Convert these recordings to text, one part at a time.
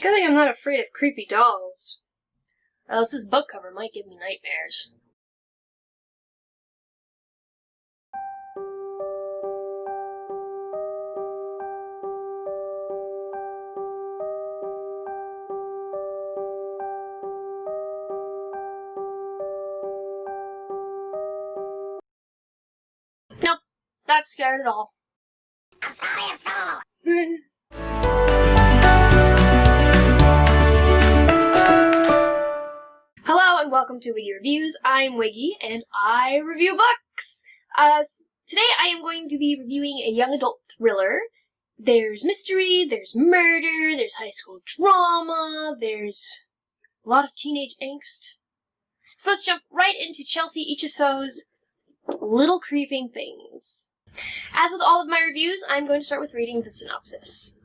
Good thing I'm not afraid of creepy dolls. Else this book cover might give me nightmares. Nope, not scared at all. Hello and welcome to Wiggy Reviews. I'm Wiggy and I review books. Today I am going to be reviewing a young adult thriller. There's mystery, there's murder, there's high school drama, there's a lot of teenage angst. So let's jump right into Chelsea Ichaso's Little Creeping Things. As with all of my reviews, I'm going to start with reading the synopsis.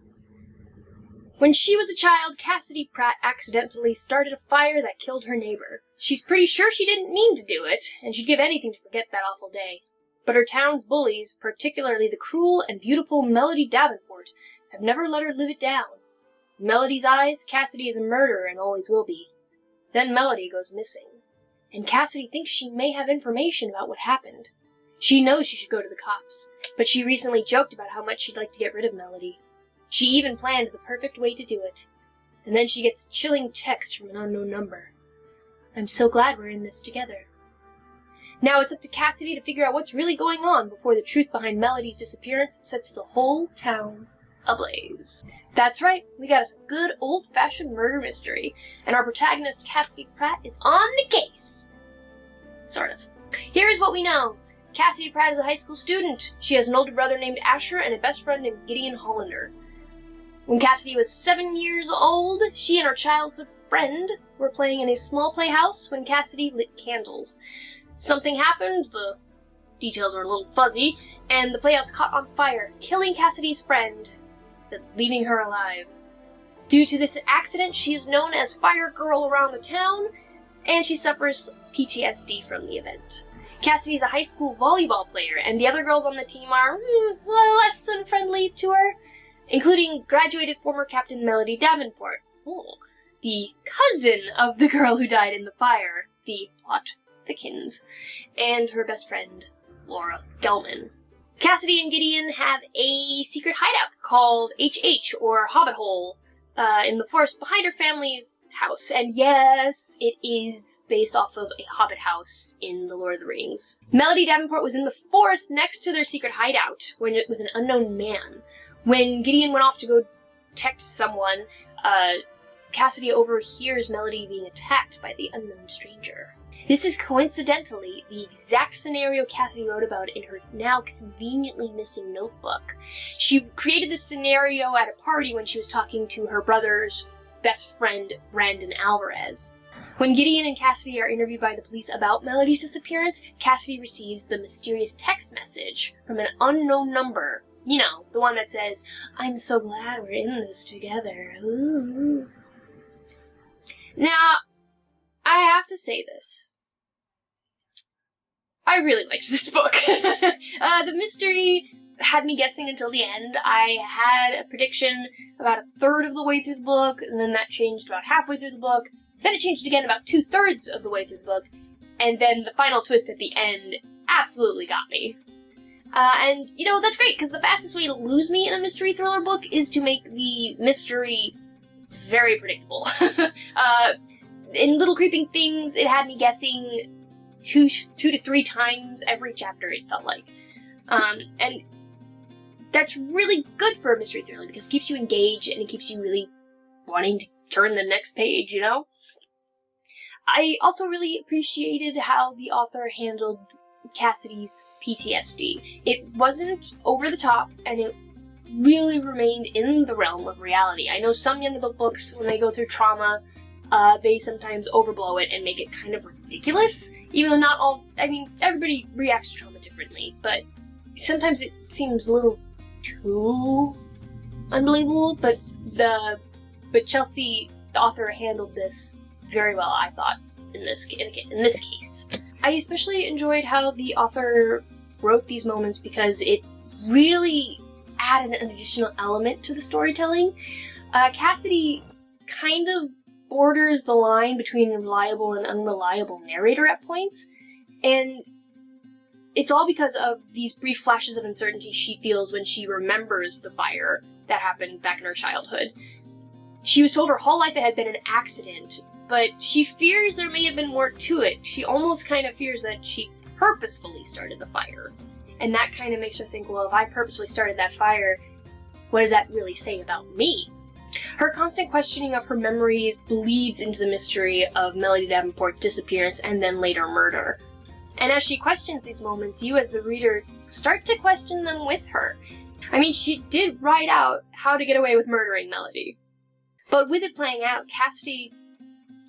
When she was a child, Cassidy Pratt accidentally started a fire that killed her neighbor. She's pretty sure she didn't mean to do it, and she'd give anything to forget that awful day. But her town's bullies, particularly the cruel and beautiful Melody Davenport, have never let her live it down. In Melody's eyes, Cassidy is a murderer and always will be. Then Melody goes missing, and Cassidy thinks she may have information about what happened. She knows she should go to the cops, but she recently joked about how much she'd like to get rid of Melody. She even planned the perfect way to do it. And then she gets a chilling text from an unknown number. I'm so glad we're in this together. Now it's up to Cassidy to figure out what's really going on before the truth behind Melody's disappearance sets the whole town ablaze. That's right, we got us a good old-fashioned murder mystery, and our protagonist Cassidy Pratt is on the case. Sort of. Here's what we know. Cassidy Pratt is a high school student. She has an older brother named Asher and a best friend named Gideon Hollander. When Cassidy was 7 years old, she and her childhood friend were playing in a small playhouse when Cassidy lit candles. Something happened, the details are a little fuzzy, and the playhouse caught on fire, killing Cassidy's friend, but leaving her alive. Due to this accident, she is known as Fire Girl around the town, and she suffers PTSD from the event. Cassidy is a high school volleyball player, and the other girls on the team are less than friendly to her, including graduated former Captain Melody Davenport, the cousin of the girl who died in the fire, the plot thickens, and her best friend, Laura Gelman. Cassidy and Gideon have a secret hideout called HH, or Hobbit Hole, in the forest behind her family's house. And yes, it is based off of a hobbit house in The Lord of the Rings. Melody Davenport was in the forest next to their secret hideout with an unknown man. When Gideon went off to go text someone, Cassidy overhears Melody being attacked by the unknown stranger. This is coincidentally the exact scenario Cassidy wrote about in her now conveniently missing notebook. She created this scenario at a party when she was talking to her brother's best friend, Brandon Alvarez. When Gideon and Cassidy are interviewed by the police about Melody's disappearance, Cassidy receives the mysterious text message from an unknown number. You know, the one that says, I'm so glad we're in this together. Ooh. Now, I have to say this. I really liked this book. The mystery had me guessing until the end. I had a prediction about a third of the way through the book, and then that changed about halfway through the book. Then it changed again about 2/3 of the way through the book, and then the final twist at the end absolutely got me. And, you know, that's great, because the fastest way to lose me in a mystery thriller book is to make the mystery very predictable. In Little Creeping Things, it had me guessing two to three times every chapter, it felt like. And that's really good for a mystery thriller, because it keeps you engaged, and it keeps you really wanting to turn the next page, you know? I also really appreciated how the author handled Cassidy's PTSD. It wasn't over the top, and it really remained in the realm of reality. I know some young adult books, when they go through trauma, they sometimes overblow it and make it kind of ridiculous, even though not all, I mean, everybody reacts to trauma differently, but sometimes it seems a little too unbelievable, but Chelsea, the author, handled this very well, I thought, in this case. I especially enjoyed how the author wrote these moments because it really added an additional element to the storytelling. Cassidy kind of borders the line between reliable and unreliable narrator at points, and it's all because of these brief flashes of uncertainty she feels when she remembers the fire that happened back in her childhood. She was told her whole life it had been an accident, but she fears there may have been more to it. She almost kind of fears that she purposefully started the fire. And that kind of makes her think, well, if I purposefully started that fire, what does that really say about me? Her constant questioning of her memories bleeds into the mystery of Melody Davenport's disappearance and then later murder. And as she questions these moments, you as the reader start to question them with her. I mean, she did write out how to get away with murdering Melody. But with it playing out, Cassidy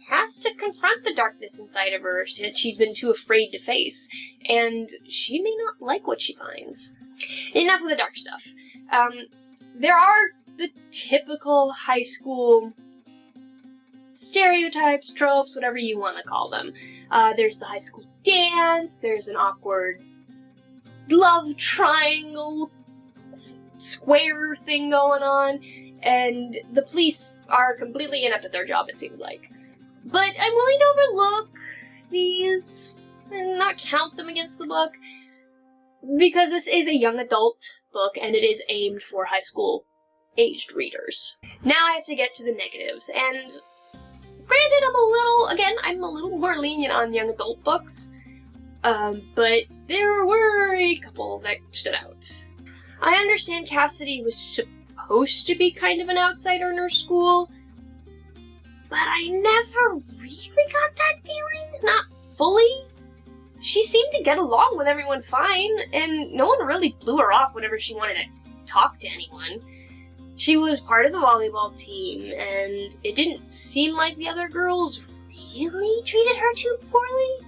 has to confront the darkness inside of her that she's been too afraid to face, and she may not like what she finds. Enough of the dark stuff. There are the typical high school stereotypes, tropes, whatever you want to call them. There's the high school dance, there's an awkward love triangle square thing going on, and the police are completely inept at their job, it seems like. But I'm willing to overlook these and not count them against the book, because this is a young adult book and it is aimed for high school aged readers. Now I have to get to the negatives, and granted I'm a little more lenient on young adult books, but there were a couple that stood out. I understand Cassidy was supposed to be kind of an outsider in her school, but I never really got that feeling, not fully. She seemed to get along with everyone fine, and no one really blew her off whenever she wanted to talk to anyone. She was part of the volleyball team, and it didn't seem like the other girls really treated her too poorly.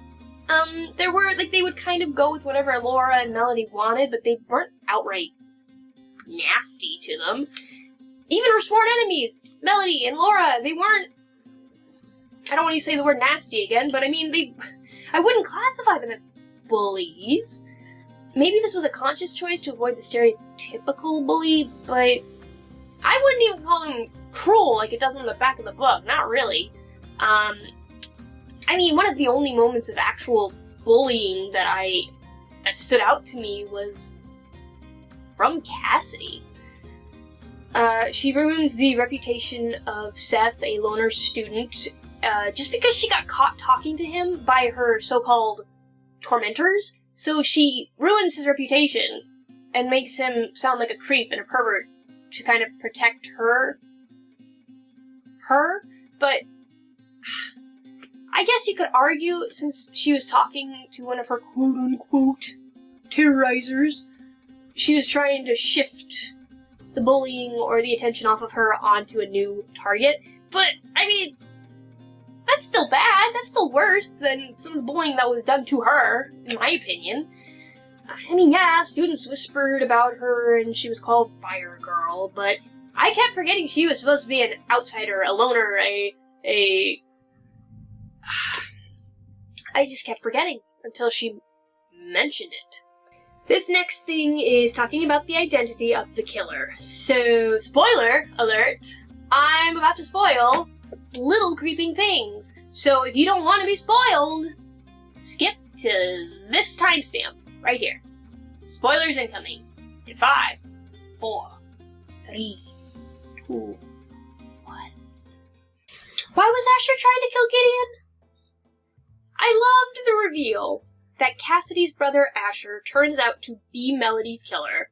They would kind of go with whatever Laura and Melody wanted, but they weren't outright nasty to them. Even her sworn enemies, Melody and Laura, they weren't, I don't want to say the word nasty again, but I mean, I wouldn't classify them as bullies. Maybe this was a conscious choice to avoid the stereotypical bully, but I wouldn't even call them cruel like it does on the back of the book. Not really. I mean, one of the only moments of actual bullying that stood out to me was from Cassidy. She ruins the reputation of Seth, a loner student, just because she got caught talking to him by her so-called tormentors. So she ruins his reputation and makes him sound like a creep and a pervert to kind of protect her. But I guess you could argue, since she was talking to one of her quote-unquote terrorizers, she was trying to shift the bullying or the attention off of her onto a new target. But, I mean, that's still bad. That's still worse than some of the bullying that was done to her, in my opinion. I mean, yeah, students whispered about her and she was called Fire Girl, but I kept forgetting she was supposed to be an outsider, a loner, I just kept forgetting until she mentioned it. This next thing is talking about the identity of the killer. So, spoiler alert, I'm about to spoil little creeping things. So if you don't want to be spoiled, skip to this timestamp right here. Spoilers incoming in 5, 4, 3, 2, 1. Why was Asher trying to kill Gideon? I loved the reveal that Cassidy's brother Asher turns out to be Melody's killer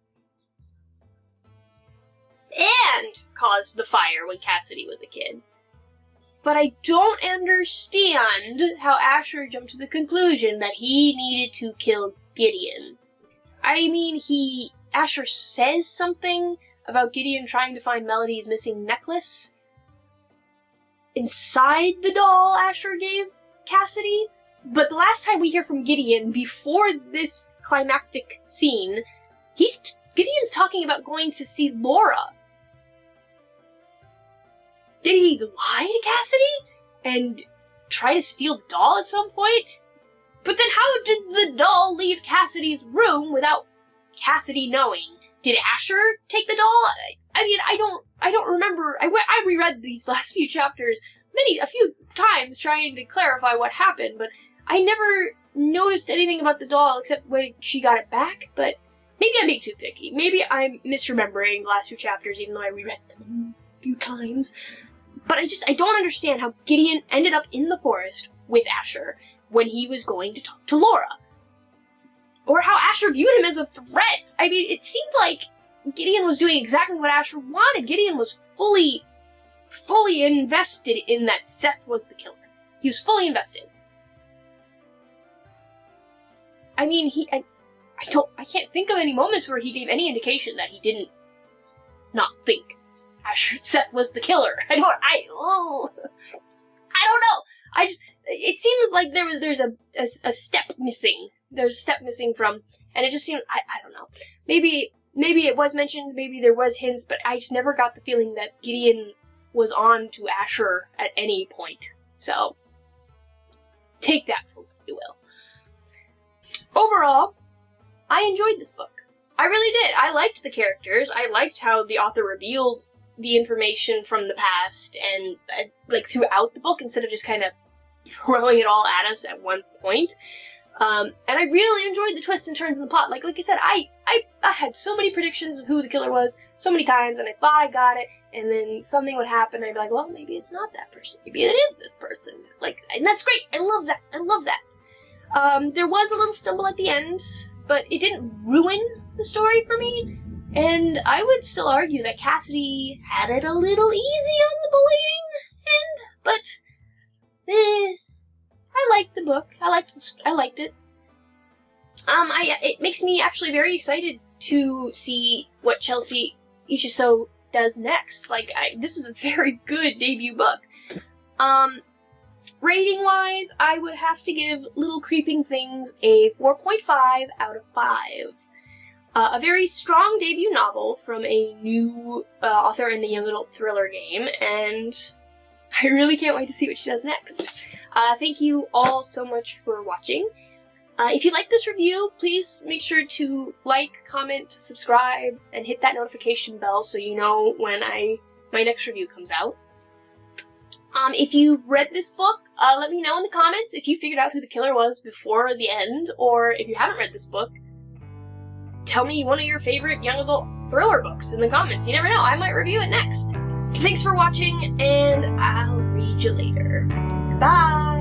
and caused the fire when Cassidy was a kid. But I don't understand how Asher jumped to the conclusion that he needed to kill Gideon. I mean, Asher says something about Gideon trying to find Melody's missing necklace inside the doll Asher gave Cassidy. But the last time we hear from Gideon, before this climactic scene, Gideon's talking about going to see Laura. Did he lie to Cassidy and try to steal the doll at some point? But then how did the doll leave Cassidy's room without Cassidy knowing? Did Asher take the doll? I mean, I don't remember, I reread these last few chapters a few times trying to clarify what happened, but I never noticed anything about the doll except when she got it back, but maybe I'm being too picky. Maybe I'm misremembering the last few chapters even though I reread them a few times. But I don't understand how Gideon ended up in the forest with Asher when he was going to talk to Laura. Or how Asher viewed him as a threat. I mean, it seemed like Gideon was doing exactly what Asher wanted. Gideon was fully invested in that Seth was the killer. He was fully invested. I mean, I can't think of any moments where he gave any indication that he didn't not think Seth was the killer. I don't know. It seems like there's a step missing. There's a step missing from, and it just seemed, I don't know. Maybe it was mentioned, maybe there was hints, but I just never got the feeling that Gideon was on to Asher at any point. So, take that for what you will. Overall, I enjoyed this book. I really did. I liked the characters. I liked how the author revealed the information from the past and like throughout the book instead of just kind of throwing it all at us at one point. And I really enjoyed the twists and turns in the plot. Like I said, I had so many predictions of who the killer was so many times, and I thought I got it, and then something would happen, and I'd be like, well, maybe it's not that person. Maybe it is this person. Like, and that's great. I love that. I love that. There was a little stumble at the end, but it didn't ruin the story for me. And I would still argue that Cassidy had it a little easy on the bullying end, but I liked the book. I liked it. It makes me actually very excited to see what Chelsea Ichaso does next. Like, this is a very good debut book. Rating-wise, I would have to give Little Creeping Things a 4.5 out of 5. A very strong debut novel from a new author in the young adult thriller game, and I really can't wait to see what she does next. Thank you all so much for watching. If you like this review, please make sure to like, comment, subscribe, and hit that notification bell so you know when my next review comes out. If you've read this book, let me know in the comments if you figured out who the killer was before the end, or if you haven't read this book, tell me one of your favorite young adult thriller books in the comments. You never know, I might review it next. Thanks for watching, and I'll read you later. Bye!